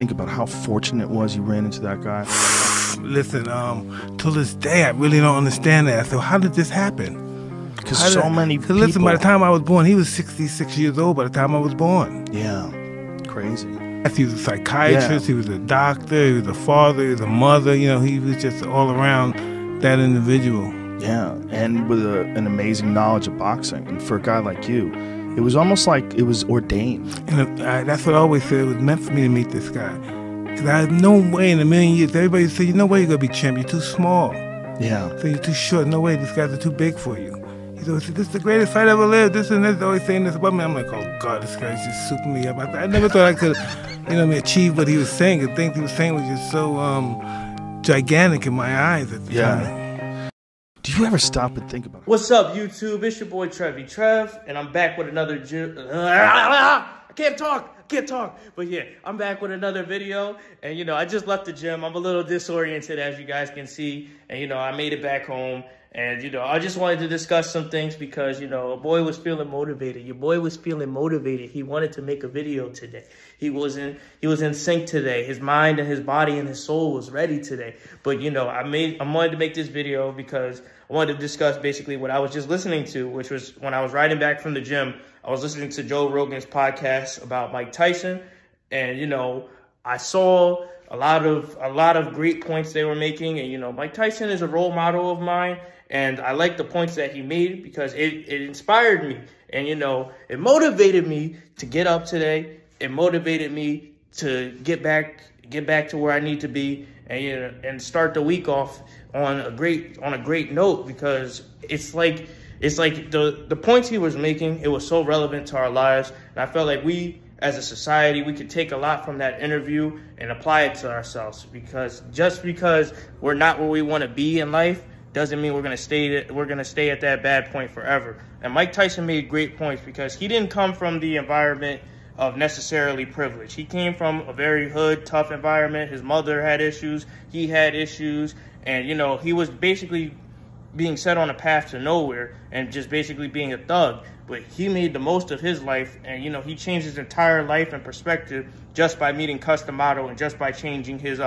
Think about how fortunate it was you ran into that guy. Listen, till this day, I really don't understand that. So how did this happen? Because so many people... Listen, by the time I was born, he was 66 years old by the time I was born. Yeah, crazy. He was a psychiatrist, he was a doctor, he was a father, he was a mother. You know, he was just all around that individual. Yeah, and with an amazing knowledge of boxing. And for a guy like you, it was almost like it was ordained. And that's what I always said. It was meant for me to meet this guy. Because I had no way in a million years. Everybody said, you know way you're going to be champ. You're too small. Yeah. So you're too short. No way. These guys are too big for you. He's always said, this is the greatest fight I ever lived. This and this. Always saying this about me. I'm like, oh, God, this guy's just souping me up. I never thought I could, achieve what he was saying. The things he was saying was just so gigantic in my eyes at the time. Do you ever stop and think about it? What's up, YouTube? It's your boy Trev, and I'm back with another I can't talk. But yeah, I'm back with another video, and I just left the gym. I'm a little disoriented, as you guys can see, and I made it back home. And, I just wanted to discuss some things because, a boy was feeling motivated. Your boy was feeling motivated. He wanted to make a video today. He was in sync today. His mind and his body and his soul was ready today. But, I wanted to make this video because I wanted to discuss basically what I was just listening to, which was when I was riding back from the gym, I was listening to Joe Rogan's podcast about Mike Tyson. And, I saw a lot of great points they were making. And, Mike Tyson is a role model of mine. And I like the points that he made because it inspired me. And, it motivated me to get up today. It motivated me to get back to where I need to be and start the week off on a great note, because it's like the points he was making, it was so relevant to our lives. And I felt like we, as a society, we could take a lot from that interview and apply it to ourselves, because just because we're not where we want to be in life doesn't mean we're gonna stay at that bad point forever. And Mike Tyson made great points because he didn't come from the environment of necessarily privilege. He came from a very hood, tough environment. His mother had issues, he had issues, and he was basically being set on a path to nowhere and just basically being a thug. But he made the most of his life, and he changed his entire life and perspective just by meeting Custom Model and just by changing his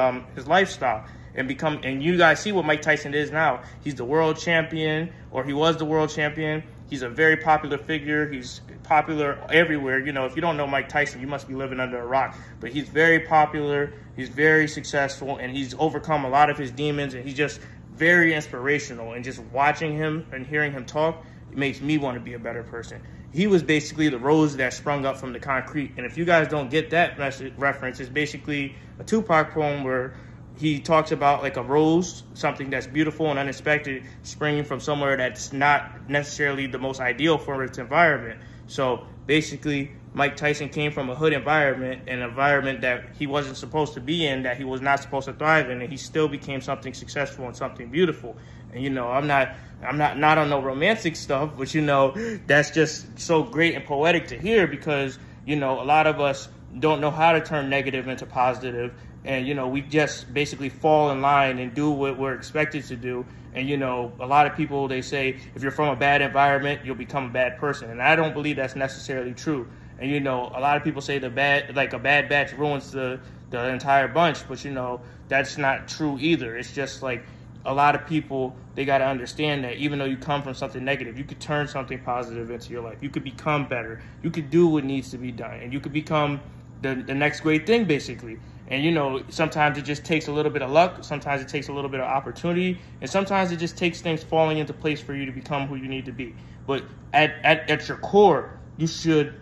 lifestyle. And you guys see what Mike Tyson is now. He's the world champion, or he was the world champion. He's a very popular figure. He's popular everywhere. If you don't know Mike Tyson, you must be living under a rock. But he's very popular. He's very successful, and he's overcome a lot of his demons, and he's just very inspirational. And just watching him and hearing him talk, it makes me want to be a better person. He was basically the rose that sprung up from the concrete. And if you guys don't get that reference, it's basically a Tupac poem where he talks about like a rose, something that's beautiful and unexpected, springing from somewhere that's not necessarily the most ideal for its environment. So basically, Mike Tyson came from a hood environment, an environment that he wasn't supposed to be in, that he was not supposed to thrive in, and he still became something successful and something beautiful. And I'm not on no romantic stuff, but that's just so great and poetic to hear, because a lot of us don't know how to turn negative into positive. And, we just basically fall in line and do what we're expected to do. And, a lot of people, they say, if you're from a bad environment, you'll become a bad person. And I don't believe that's necessarily true. And, a lot of people say a bad batch ruins the entire bunch. But, that's not true either. It's just like a lot of people, they got to understand that even though you come from something negative, you could turn something positive into your life. You could become better. You could do what needs to be done. And you could become the next great thing, basically. And, sometimes it just takes a little bit of luck. Sometimes it takes a little bit of opportunity. And sometimes it just takes things falling into place for you to become who you need to be. But at your core, you should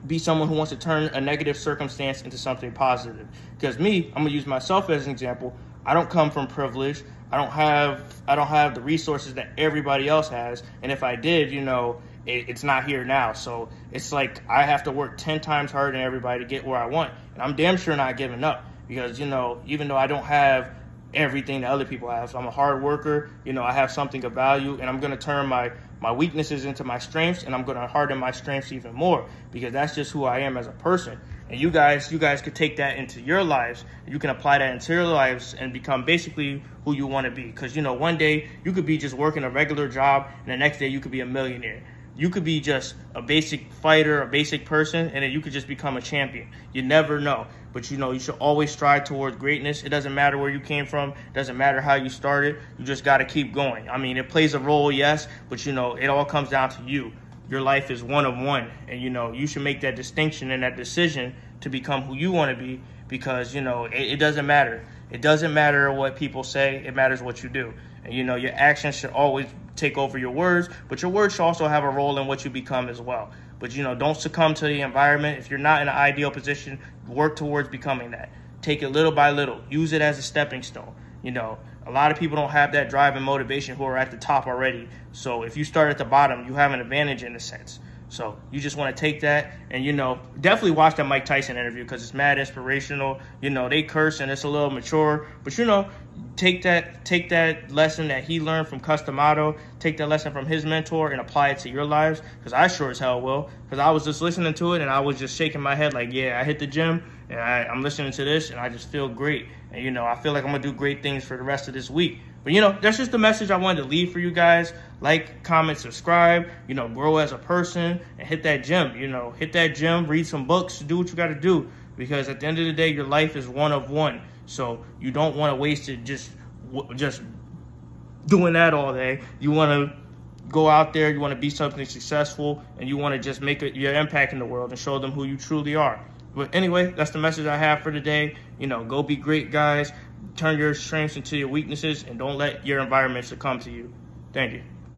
be someone who wants to turn a negative circumstance into something positive. Because me, I'm going to use myself as an example. I don't come from privilege. I don't have the resources that everybody else has. And if I did, it's not here now. So it's like I have to work 10 times harder than everybody to get where I want. And I'm damn sure not giving up, because, even though I don't have everything that other people have, so I'm a hard worker, I have something of value, and I'm going to turn my weaknesses into my strengths, and I'm going to harden my strengths even more, because that's just who I am as a person. And you guys could take that into your lives, and you can apply that into your lives and become basically who you want to be. Because, one day you could be just working a regular job, and the next day you could be a millionaire. you could be just a basic fighter, a basic person, and then you could just become a champion. You never know. But, you know, you should always strive towards greatness. It doesn't matter where you came from. It doesn't matter how you started. You just got to keep going. I mean, it plays a role, yes, but, you know, it all comes down to you. Your life is one of one, and, you know, you should make that distinction and that decision to become who you want to be, because, you know, it doesn't matter. It doesn't matter what people say. It matters what you do. And, you know, your actions should always take over your words, but your words should also have a role in what you become as well. But, you know, don't succumb to the environment. If you're not in an ideal position, work towards becoming that. Take it little by little. Use it as a stepping stone. You know, a lot of people don't have that drive and motivation who are at the top already. So if you start at the bottom, you have an advantage in a sense. So you just want to take that and, you know, definitely watch that Mike Tyson interview because it's mad inspirational. You know, they curse and it's a little mature, but, you know, take that lesson that he learned from Customato, take that lesson from his mentor and apply it to your lives, because I sure as hell will, because I was just listening to it and I was just shaking my head like, yeah, I hit the gym and I'm listening to this and I just feel great. And, you know, I feel like I'm going to do great things for the rest of this week. But, you know, that's just the message I wanted to leave for you guys. Like, comment, subscribe, you know, grow as a person and hit that gym, you know, hit that gym, read some books, do what you got to do, because at the end of the day, your life is one of one. So you don't want to waste it just doing that all day. You want to go out there, you want to be something successful, and you want to just make your impact in the world and show them who you truly are. But anyway, that's the message I have for today. You know, go be great, guys. Turn your strengths into your weaknesses and don't let your environment succumb to you. Thank you.